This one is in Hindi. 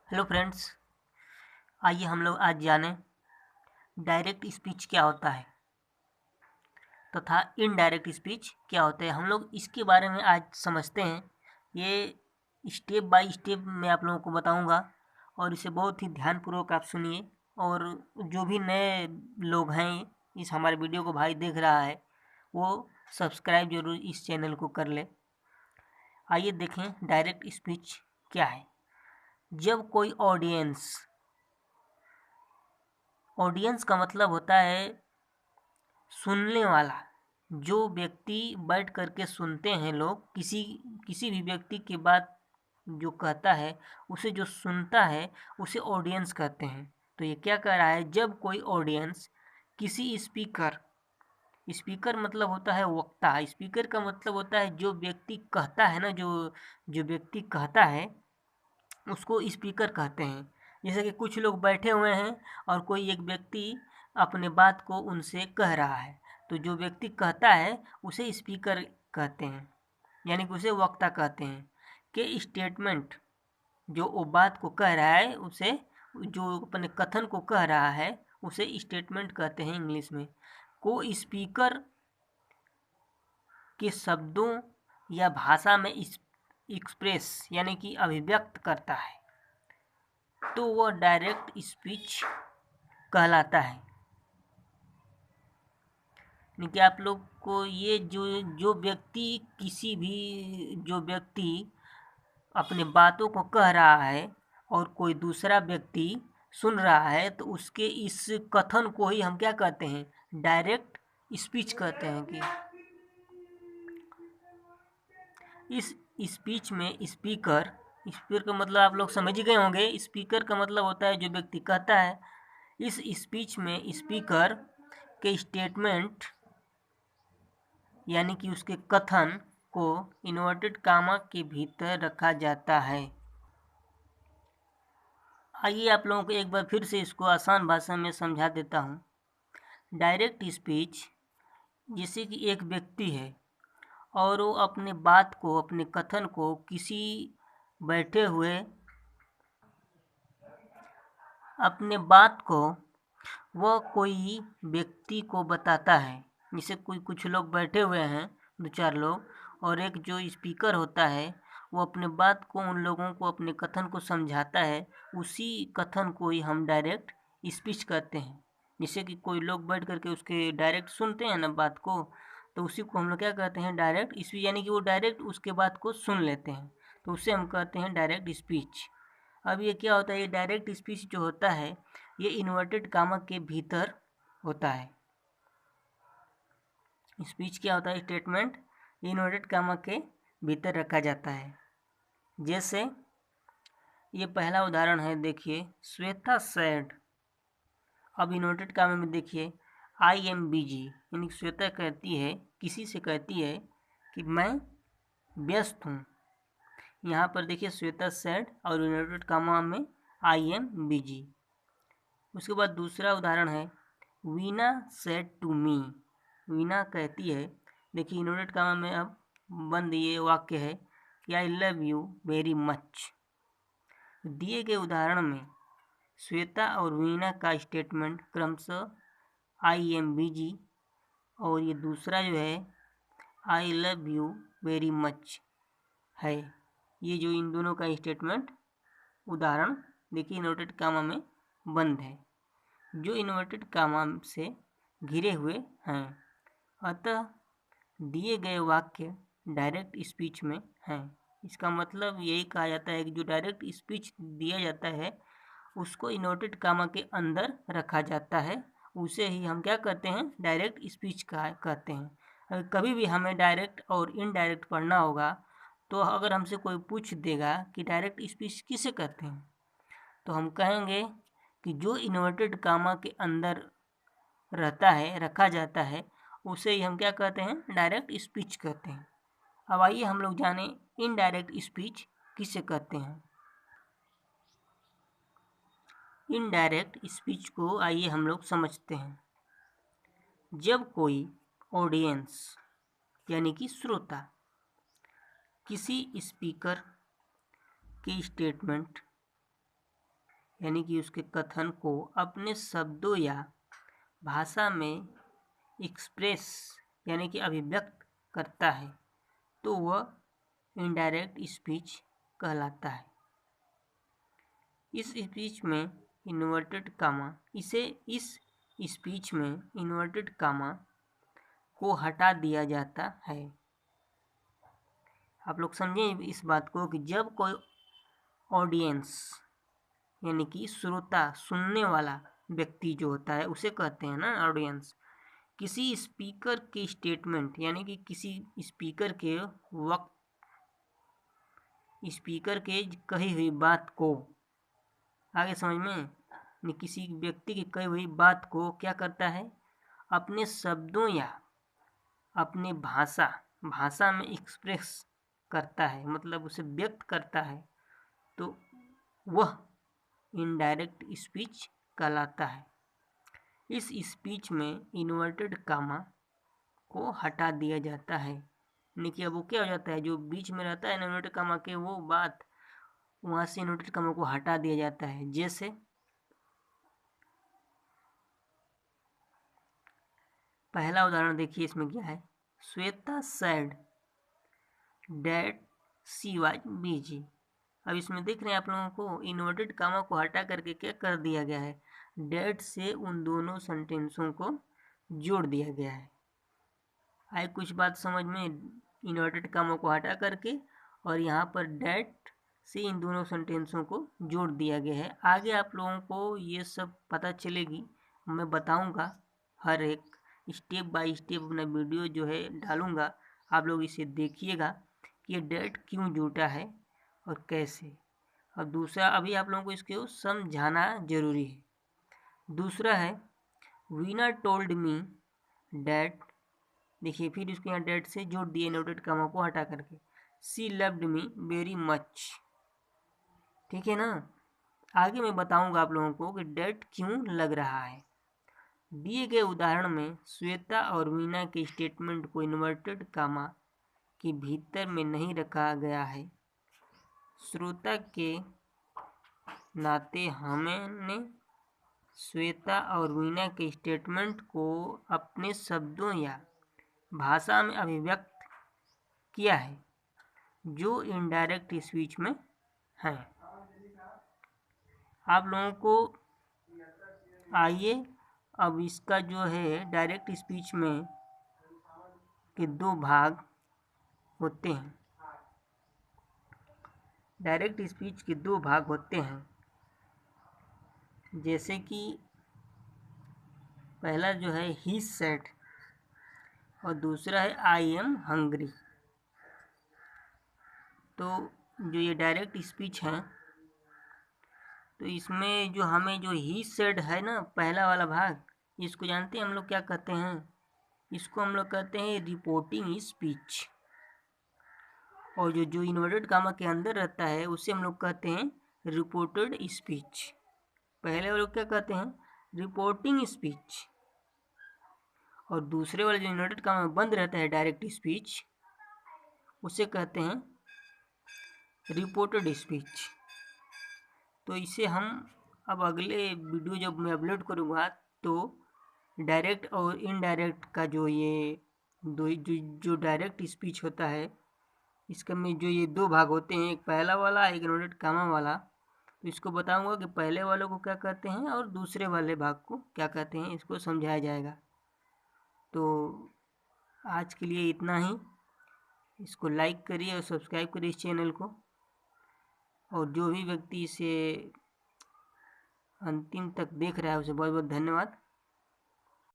हेलो फ्रेंड्स, आइए हम लोग आज जानें डायरेक्ट स्पीच क्या होता है तथा इनडायरेक्ट स्पीच क्या होता है। हम लोग इसके बारे में आज समझते हैं। ये स्टेप बाय स्टेप मैं आप लोगों को बताऊंगा और इसे बहुत ही ध्यानपूर्वक आप सुनिए। और जो भी नए लोग हैं इस हमारे वीडियो को भाई देख रहा है वो सब्सक्राइब जरूर इस चैनल को कर ले। आइए देखें डायरेक्ट स्पीच क्या है। जब कोई ऑडियंस का मतलब होता है सुनने वाला, जो व्यक्ति बैठ कर के सुनते हैं लोग, किसी किसी भी व्यक्ति की बात जो कहता है उसे जो सुनता है उसे ऑडियंस कहते हैं। तो ये क्या कह रहा है, जब कोई ऑडियंस किसी स्पीकर, स्पीकर मतलब होता है वक्ता, स्पीकर का मतलब होता है जो व्यक्ति कहता है ना, जो जो व्यक्ति कहता है उसको स्पीकर कहते हैं। जैसे कि कुछ लोग बैठे हुए हैं और कोई एक व्यक्ति अपने बात को उनसे कह रहा है, तो जो व्यक्ति कहता है उसे स्पीकर कहते हैं, यानी कि उसे वक्ता कहते हैं। कि स्टेटमेंट जो वो बात को कह रहा है उसे, जो अपने कथन को कह रहा है उसे स्टेटमेंट कहते हैं इंग्लिश में। को स्पीकर के शब्दों या भाषा में एक्सप्रेस यानी कि अभिव्यक्त करता है तो वह डायरेक्ट स्पीच कहलाता है। यानी कि आप लोग को ये जो जो व्यक्ति किसी भी जो व्यक्ति अपने बातों को कह रहा है और कोई दूसरा व्यक्ति सुन रहा है तो उसके इस कथन को ही हम क्या कहते हैं, डायरेक्ट स्पीच कहते हैं। कि इस स्पीच में स्पीकर, स्पीकर का मतलब आप लोग समझ ही गए होंगे। स्पीकर का मतलब होता है जो व्यक्ति कहता है। इस स्पीच में स्पीकर के स्टेटमेंट यानी कि उसके कथन को इन्वर्टेड कामा के भीतर रखा जाता है। आइए आप लोगों को एक बार फिर से इसको आसान भाषा में समझा देता हूँ। डायरेक्ट स्पीच जैसे कि एक व्यक्ति है और वो अपने बात को, अपने कथन को किसी बैठे हुए, अपने बात को वह कोई व्यक्ति को बताता है। जैसे कुछ लोग बैठे हुए हैं, दो चार लोग, और एक जो स्पीकर होता है वो अपने बात को उन लोगों को, अपने कथन को समझाता है। उसी कथन को ही हम डायरेक्ट स्पीच कहते हैं। जैसे कि कोई लोग बैठ करके उसके डायरेक्ट सुनते हैं ना बात को, तो उसी को हम लोग क्या कहते हैं, डायरेक्ट स्पीच, यानी कि वो डायरेक्ट उसके बात को सुन लेते हैं, तो उसे हम कहते हैं डायरेक्ट स्पीच। अब ये क्या होता है, ये डायरेक्ट स्पीच जो होता है ये इन्वर्टेड कामा के भीतर होता है। स्पीच क्या होता है, स्टेटमेंट इन्वर्टेड कामा के भीतर रखा जाता है। जैसे ये पहला उदाहरण है, देखिए, श्वेता सेड। अब इन्वर्टेड कामा में देखिए आई एम बिजी, यानी श्वेता कहती है, किसी से कहती है कि मैं व्यस्त हूँ। यहाँ पर देखिए श्वेता सेड और इन्वर्टेड कामा में आई एम बिजी। उसके बाद दूसरा उदाहरण है, Veena said to me. Veena कहती है, देखिए इन्वर्टेड कामा में अब बंद ये वाक्य है कि I love you very much. दिए गए उदाहरण में श्वेता और वीना का स्टेटमेंट क्रमशः आई एम बिजी और ये दूसरा जो है I love you very much है। ये जो इन दोनों का स्टेटमेंट उदाहरण देखिए इन्वर्टेड कामा में बंद है, जो इन्वर्टेड कामा से घिरे हुए हैं। अतः दिए गए वाक्य डायरेक्ट स्पीच में हैं। इसका मतलब यही कहा जाता है कि जो डायरेक्ट स्पीच दिया जाता है उसको इन्वर्टेड कामा के अंदर रखा जाता है, उसे ही हम क्या कहते हैं, डायरेक्ट स्पीच कहते हैं। अगर कभी भी हमें डायरेक्ट और इनडायरेक्ट पढ़ना होगा तो अगर हमसे कोई पूछ देगा कि डायरेक्ट स्पीच किसे कहते हैं, तो हम कहेंगे कि जो इन्वर्टेड कामा के अंदर रहता है, रखा जाता है, उसे ही हम क्या कहते हैं, डायरेक्ट स्पीच कहते हैं। अब आइए हम लोग जाने इनडायरेक्ट स्पीच किसे कहते हैं। इनडायरेक्ट स्पीच को आइए हम लोग समझते हैं। जब कोई ऑडियंस यानी कि श्रोता किसी स्पीकर के स्टेटमेंट यानी कि उसके कथन को अपने शब्दों या भाषा में एक्सप्रेस यानी कि अभिव्यक्त करता है तो वह इनडायरेक्ट स्पीच कहलाता है। इस स्पीच में इन्वर्टेड कामा को हटा दिया जाता है। आप लोग समझें इस बात को कि जब कोई ऑडियंस यानी कि श्रोता, सुनने वाला व्यक्ति जो होता है उसे कहते हैं ना ऑडियंस, किसी स्पीकर के स्टेटमेंट यानी कि किसी स्पीकर के कही हुई बात को, आगे समझ में, किसी व्यक्ति की कही हुई बात को क्या करता है, अपने शब्दों या अपने भाषा में एक्सप्रेस करता है, मतलब उसे व्यक्त करता है, तो वह इनडायरेक्ट स्पीच कहलाता है। इस स्पीच में इन्वर्टेड कामा को हटा दिया जाता है, यानी कि अब वो क्या हो जाता है, जो बीच में रहता है इन्वर्टेड कामा के, वो बात वहाँ से इन्वर्टेड कामा को हटा दिया जाता है। जैसे पहला उदाहरण देखिए, इसमें क्या है, Shweta said that she was busy. अब इसमें देख रहे हैं आप लोगों को इन्वर्टेड कामा को हटा करके क्या कर दिया गया है, डेट से उन दोनों सेंटेंसों को जोड़ दिया गया है। आए कुछ बात समझ में, इन्वर्टेड कामा को हटा करके और यहाँ पर डेट से इन दोनों सेंटेंसों को जोड़ दिया गया है। आगे आप लोगों को ये सब पता चलेगी, मैं बताऊंगा, हर एक स्टेप बाय स्टेप अपना वीडियो जो है डालूंगा, आप लोग इसे देखिएगा कि ये डेट क्यों जुटा है और कैसे। और दूसरा अभी आप लोगों को इसको समझाना जरूरी है। दूसरा है वीना टोल्ड मी डैट, देखिए फिर इसको यहाँ डैट से जोड़ दिए इन्वर्टेड कामा को हटा करके, सी लव्ड मी वेरी मच। ठीक है ना, आगे मैं बताऊंगा आप लोगों को कि डैट क्यों लग रहा है। दिए गए उदाहरण में श्वेता और वीना के स्टेटमेंट को इन्वर्टेड कामा के भीतर में नहीं रखा गया है। श्रोता के नाते हमने श्वेता और वीना के स्टेटमेंट को अपने शब्दों या भाषा में अभिव्यक्त किया है जो इनडायरेक्ट स्पीच में है। आप लोगों को आइए अब इसका जो है डायरेक्ट स्पीच में के दो भाग होते हैं, डायरेक्ट स्पीच के दो भाग होते हैं, जैसे कि पहला जो है ही सेड और दूसरा है आई एम हंग्री। तो जो ये डायरेक्ट स्पीच है, तो इसमें जो हमें जो ही सेड है ना, पहला वाला भाग, इसको जानते हैं हम लोग क्या कहते हैं, इसको हम लोग कहते हैं रिपोर्टिंग स्पीच। और जो इन्वर्टेड कामा के अंदर रहता है उसे हम लोग कहते हैं रिपोर्टेड स्पीच। पहले वाले क्या कहते हैं, रिपोर्टिंग स्पीच, और दूसरे वाले जो इन्वर्टेड कामा में बंद रहता है डायरेक्ट स्पीच, उसे कहते हैं रिपोर्टेड स्पीच। तो इसे हम अब अगले वीडियो जब मैं अपलोड करूँगा तो डायरेक्ट और इनडायरेक्ट का जो ये जो डायरेक्ट स्पीच होता है, इसका में जो ये दो भाग होते हैं, एक पहला वाला एक इन्वर्टेड कामा वाला, तो इसको बताऊंगा कि पहले वाले को क्या कहते हैं और दूसरे वाले भाग को क्या कहते हैं, इसको समझाया जाएगा। तो आज के लिए इतना ही, इसको लाइक करिए और सब्सक्राइब करिए इस चैनल को, और जो भी व्यक्ति इसे अंतिम तक देख रहा है उसे बहुत बहुत धन्यवाद।